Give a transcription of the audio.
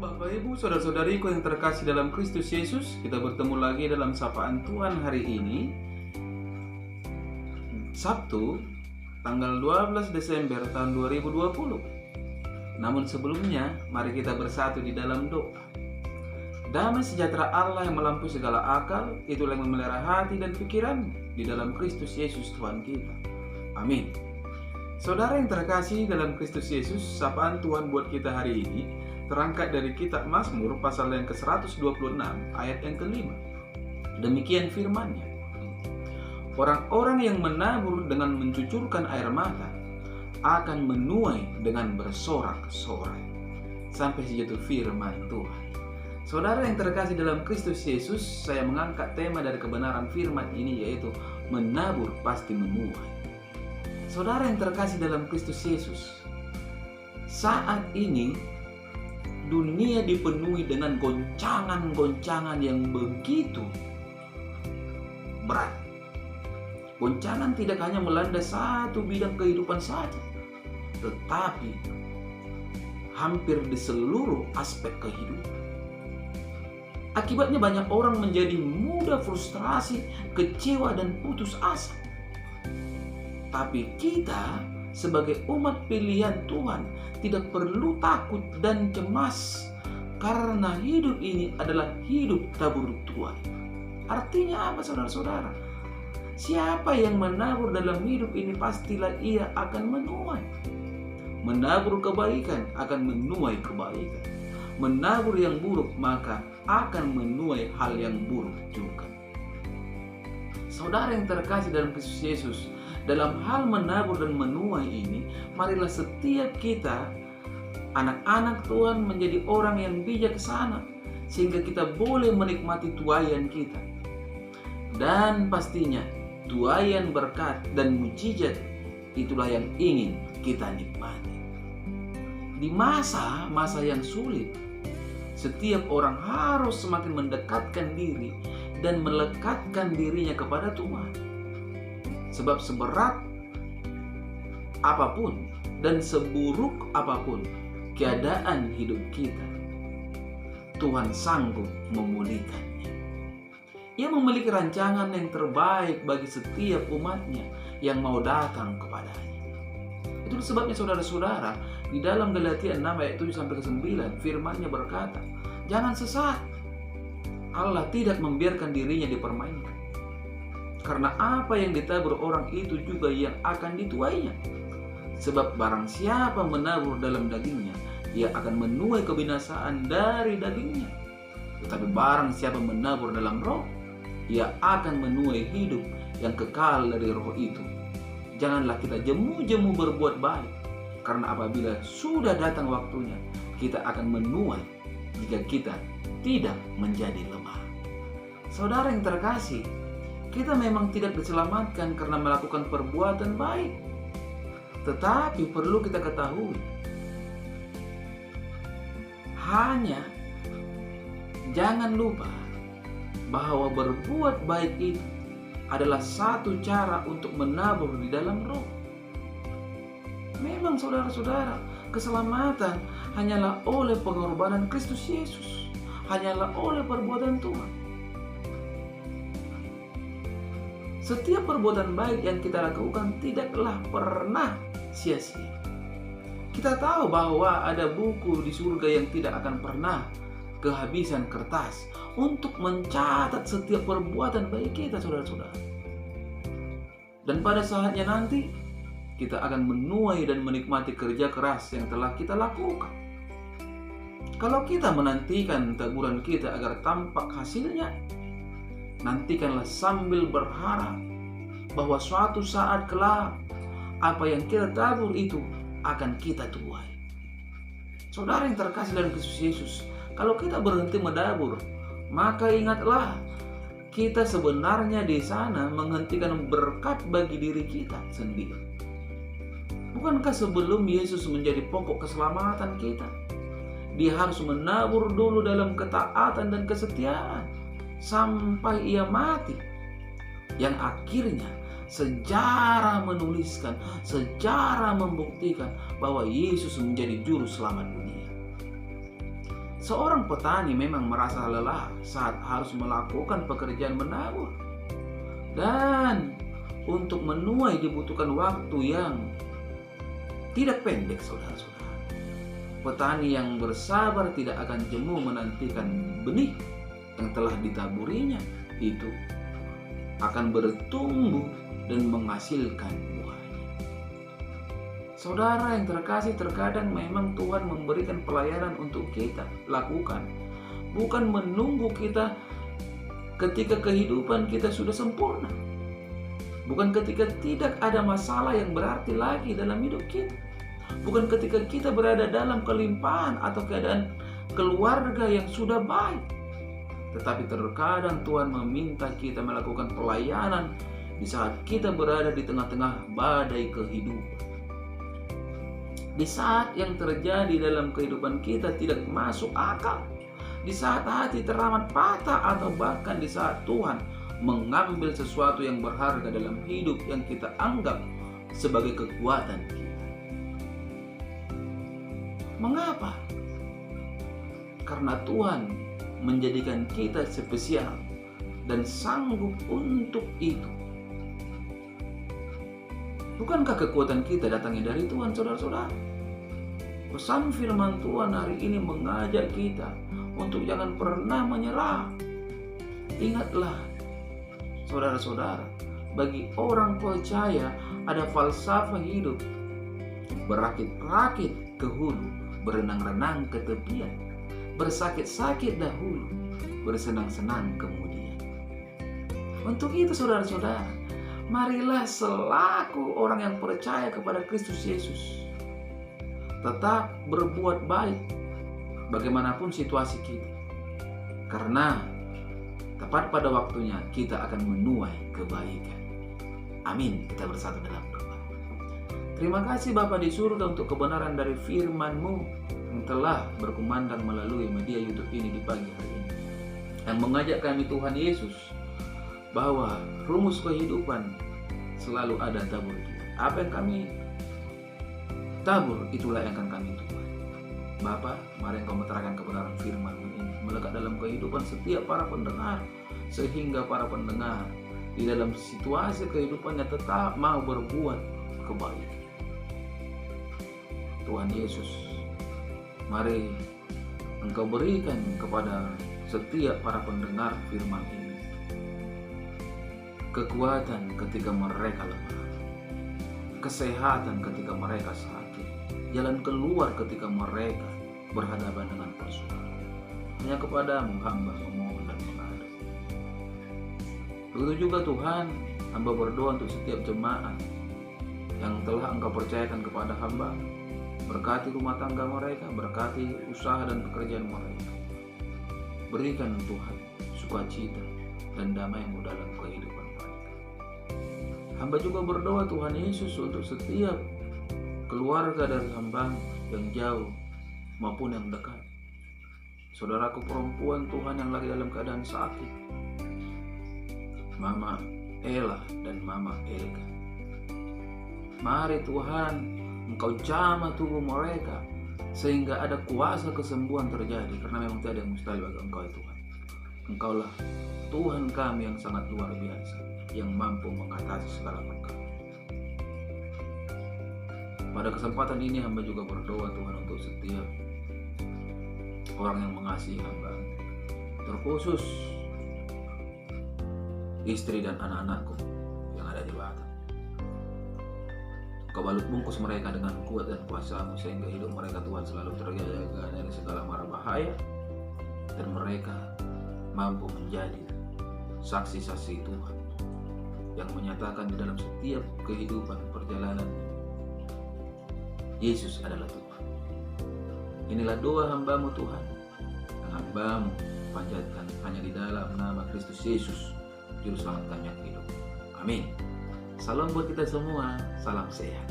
Bapak Ibu, saudara-saudariku yang terkasih dalam Kristus Yesus, kita bertemu lagi dalam sapaan Tuhan hari ini, Sabtu, tanggal 12 Desember tahun 2020. Namun sebelumnya, mari kita bersatu di dalam doa. Damai sejahtera Allah yang melampaui segala akal, itulah yang memelihara hati dan pikiran di dalam Kristus Yesus Tuhan kita. Amin. Saudara yang terkasih dalam Kristus Yesus, sapaan Tuhan buat kita hari ini terangkat dari kitab Mazmur pasal yang ke-126 ayat yang ke-5. Demikian firman-Nya. Orang-orang yang menabur dengan mencucurkan air mata akan menuai dengan bersorak-sorai. Sampai sejatuh firman Tuhan. Saudara yang terkasih dalam Kristus Yesus, saya mengangkat tema dari kebenaran firman ini, yaitu menabur pasti menuai. Saudara yang terkasih dalam Kristus Yesus, saat ini dunia dipenuhi dengan goncangan-goncangan yang begitu berat. Goncangan tidak hanya melanda satu bidang kehidupan saja, tetapi hampir di seluruh aspek kehidupan. Akibatnya banyak orang menjadi mudah frustrasi, kecewa, dan putus asa. Tapi kita sebagai umat pilihan Tuhan tidak perlu takut dan cemas, karena hidup ini adalah hidup tabur tuai. Artinya apa, saudara-saudara? Siapa yang menabur dalam hidup ini pastilah ia akan menuai. Menabur kebaikan akan menuai kebaikan. Menabur yang buruk maka akan menuai hal yang buruk juga. Saudara yang terkasih dalam Kristus Yesus, dalam hal menabur dan menuai ini, marilah setiap kita, anak-anak Tuhan, menjadi orang yang bijaksana, sehingga kita boleh menikmati tuaian kita. Dan pastinya, tuaian berkat dan mujizat itulah yang ingin kita nikmati. Di masa-masa yang sulit, setiap orang harus semakin mendekatkan diri dan melekatkan dirinya kepada Tuhan. Sebab seberat apapun dan seburuk apapun keadaan hidup kita, Tuhan sanggup memulihkannya. Ia memiliki rancangan yang terbaik bagi setiap umatnya yang mau datang kepadanya. Itu sebabnya saudara-saudara, di dalam Galatia 6 ayat 7-9 firman-Nya berkata, jangan sesat. Allah tidak membiarkan dirinya dipermainkan. Karena apa yang ditabur orang itu juga yang akan dituainya. Sebab barang siapa menabur dalam dagingnya, ia akan menuai kebinasaan dari dagingnya. Tetapi barang siapa menabur dalam roh, ia akan menuai hidup yang kekal dari roh itu. Janganlah kita jemu-jemu berbuat baik, karena apabila sudah datang waktunya, kita akan menuai jika kita tidak menjadi lemah. Saudara yang terkasih, kita memang tidak diselamatkan karena melakukan perbuatan baik. Tetapi perlu kita ketahui, hanya jangan lupa bahwa berbuat baik itu adalah satu cara untuk menabur di dalam roh. Memang saudara-saudara, keselamatan hanyalah oleh pengorbanan Kristus Yesus, hanyalah oleh perbuatan Tuhan. Setiap perbuatan baik yang kita lakukan tidaklah pernah sia-sia. Kita tahu bahwa ada buku di surga yang tidak akan pernah kehabisan kertas untuk mencatat setiap perbuatan baik kita, saudara-saudara. Dan pada saatnya nanti, kita akan menuai dan menikmati kerja keras yang telah kita lakukan. Kalau kita menantikan taburan kita agar tampak hasilnya, nantikanlah sambil berharap bahwa suatu saat kelak apa yang kita tabur itu akan kita tuai. Saudara yang terkasih dalam Kristus Yesus, kalau kita berhenti menabur, maka ingatlah kita sebenarnya di sana menghentikan berkat bagi diri kita sendiri. Bukankah sebelum Yesus menjadi pokok keselamatan kita, Dia harus menabur dulu dalam ketaatan dan kesetiaan sampai Ia mati, yang akhirnya sejarah menuliskan, sejarah membuktikan bahwa Yesus menjadi juru selamat dunia. Seorang petani memang merasa lelah saat harus melakukan pekerjaan menabur. Dan untuk menuai dibutuhkan waktu yang tidak pendek, saudara-saudara. Petani yang bersabar tidak akan jemu menantikan benih yang telah ditaburinya itu akan bertumbuh dan menghasilkan buahnya. Saudara yang terkasih, terkadang memang Tuhan memberikan pelayanan untuk kita lakukan, bukan menunggu kita ketika kehidupan kita sudah sempurna, bukan ketika tidak ada masalah yang berarti lagi dalam hidup kita, bukan ketika kita berada dalam kelimpahan atau keadaan keluarga yang sudah baik. Tetapi terkadang Tuhan meminta kita melakukan pelayanan di saat kita berada di tengah-tengah badai kehidupan. Di saat yang terjadi dalam kehidupan kita tidak masuk akal, di saat hati teramat patah, atau bahkan di saat Tuhan mengambil sesuatu yang berharga dalam hidup yang kita anggap sebagai kekuatan kita. Mengapa? Karena Tuhan menjadikan kita spesial dan sanggup untuk itu. Bukankah kekuatan kita datangnya dari Tuhan, saudara-saudara? Pesan firman Tuhan hari ini mengajak kita untuk jangan pernah menyerah. Ingatlah, saudara-saudara, bagi orang percaya ada falsafah hidup. Berakit-rakit ke hulu, berenang-renang ke tepian, bersakit-sakit dahulu, bersenang-senang kemudian. Untuk itu, saudara-saudara, marilah selaku orang yang percaya kepada Kristus Yesus tetap berbuat baik bagaimanapun situasi kita, karena tepat pada waktunya kita akan menuai kebaikan. Amin. Kita bersatu dalam doa. Terima kasih Bapa di surga untuk kebenaran dari firman-Mu yang telah berkumandang melalui media YouTube ini di pagi hari ini, yang mengajak kami, Tuhan Yesus, bahwa rumus kehidupan selalu ada tabur kita. Apa yang kami tabur, itulah yang akan kami tuai. Bapa, mari Engkau menerangkan kebenaran firman-Mu ini melekat dalam kehidupan setiap para pendengar, sehingga para pendengar di dalam situasi kehidupannya tetap mau berbuat kebaikan. Tuhan Yesus, mari Engkau berikan kepada setiap para pendengar firman ini kekuatan ketika mereka lemah, kesehatan ketika mereka sakit, jalan keluar ketika mereka berhadapan dengan persoalan. Hanya kepadamu hamba memohon dan mengadu. Begitu juga Tuhan, hamba berdoa untuk setiap jemaat yang telah Engkau percayakan kepada hamba. Berkati rumah tangga mereka, berkati usaha dan pekerjaan mereka. Berikan Tuhan sukacita dan damai-Mu dalam kehidupan mereka. Hamba juga berdoa Tuhan Yesus untuk setiap keluarga dari hamba yang jauh maupun yang dekat. Saudaraku perempuan Tuhan yang lagi dalam keadaan sakit, Mama Ella dan Mama Elga. Mari Tuhan, Engkau jamah tubuh mereka sehingga ada kuasa kesembuhan terjadi, karena memang tidak ada yang mustahil bagi Engkau ya Tuhan. Engkaulah Tuhan kami yang sangat luar biasa, yang mampu mengatasi segala perkara. Pada kesempatan ini hamba juga berdoa Tuhan untuk setiap orang yang mengasihi hamba, terkhusus istri dan anak-anakku yang ada di Batam. Kau balut bungkus mereka dengan kuat dan kuasa-Mu sehingga hidup mereka Tuhan selalu terjaga dari segala mara bahaya, dan mereka mampu menjadi saksi-saksi Tuhan yang menyatakan di dalam setiap kehidupan perjalanan Yesus adalah Tuhan. Inilah doa hamba-Mu Tuhan, yang hamba-Mu panjatkan hanya di dalam nama Kristus Yesus, Juru Selamat kami yang hidup. Amin. Salam buat kita semua, salam sehat.